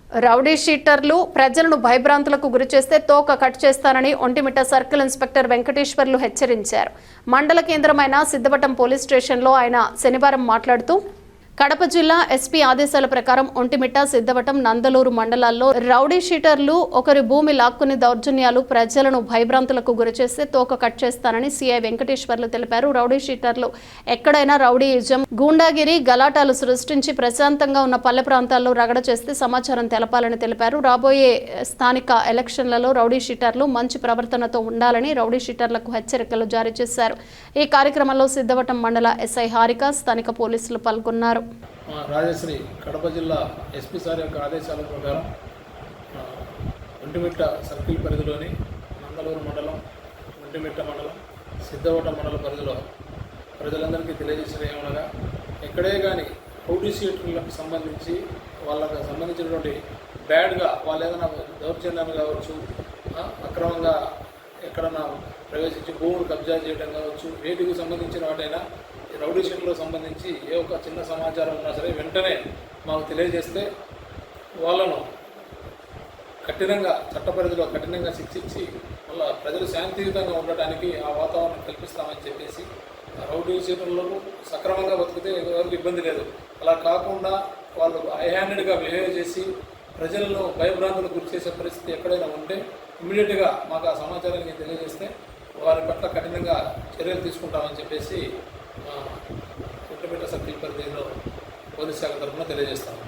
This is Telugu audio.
రౌడీ షీటర్లు ప్రజలను భయభ్రాంతులకు గురిచేస్తే తోక కట్ చేస్తానని ఒంటిమిట్ట సర్కిల్ ఇన్స్పెక్టర్ వెంకటేశ్వర్లు హెచ్చరించారు. మండల కేంద్రమైన సిద్ధవటం పోలీస్ స్టేషన్లో ఆయన శనివారం మాట్లాడుతూ కడప జిల్లా ఎస్పీ ఆదేశాల ప్రకారం ఒంటిమిట్ట, సిద్ధవటం, నందలూరు మండలాల్లో రౌడీ షీటర్లు ఒకరి భూమి లాక్కుని దౌర్జన్యాలు, ప్రజలను భయభ్రాంతులకు గురిచేస్తే తోక కట్ చేస్తానని సీఐ వెంకటేశ్వర్లు తెలిపారు. రౌడీ షీటర్లు ఎక్కడైనా రౌడీయిజం, గూండాగిరి, గలాటాలు సృష్టించి ప్రశాంతంగా ఉన్న పల్లె ప్రాంతాల్లో రగడ చేస్తే సమాచారం తెలపాలని తెలిపారు. రాబోయే స్థానిక ఎలక్షన్లలో రౌడీ షీటర్లు మంచి ప్రవర్తనతో ఉండాలని రౌడీ షీటర్లకు హెచ్చరికలు జారీ చేశారు. ఈ కార్యక్రమంలో సిద్ధవటం మండల ఎస్ఐ హారిక, స్థానిక పోలీసులు పాల్గొన్నారు. రాజశ్రీ కడప జిల్లా ఎస్పీ సార్ యొక్క ఆదేశాల ప్రకారం ఒంటిమిట్ట సర్కిల్ పరిధిలోని నందలూరు మండలం, ఒంటిమిట్ట మండలం, సిద్ధవటం మండల పరిధిలో ప్రజలందరికీ తెలియజేసిన ఏమనగా ఎక్కడే కానీ రౌడీ షీటర్లకు సంబంధించి వాళ్ళకు సంబంధించినటువంటి బ్యాడ్గా వాళ్ళు ఏదైనా దౌర్జన్యాలు కావచ్చు, అక్రమంగా ఎక్కడన్నా ప్రవేశించి భూములు కబ్జా చేయడం కావచ్చు, వీటికి సంబంధించిన వాటైనా రౌడీ షీటర్లకు సంబంధించి ఏ ఒక్క చిన్న సమాచారం ఉన్నా సరే వెంటనే మాకు తెలియజేస్తే వాళ్ళను కఠినంగా చట్టపరిధిలో కఠినంగా శిక్షించి మళ్ళీ ప్రజలు శాంతియుతంగా ఉండటానికి ఆ వాతావరణం కల్పిస్తామని చెప్పేసి రౌడీ షీటర్లకు సక్రమంగా బతికితే ఎవరికి ఇబ్బంది లేదు. అలా కాకుండా వాళ్ళు హైహ్యాండెడ్గా బిహేవ్ చేసి ప్రజలను భయభ్రాంతులకు గురి చేసే పరిస్థితి ఎక్కడైనా ఉంటే ఇమ్మీడియట్గా మాకు ఆ సమాచారాన్ని తెలియజేస్తే వారి పట్ల కఠినంగా చర్యలు తీసుకుంటామని చెప్పేసి ఒంటిమిట్ట సర్కిల్ పరిధిలో పోలీస్ శాఖ తరఫున తెలియజేస్తాము.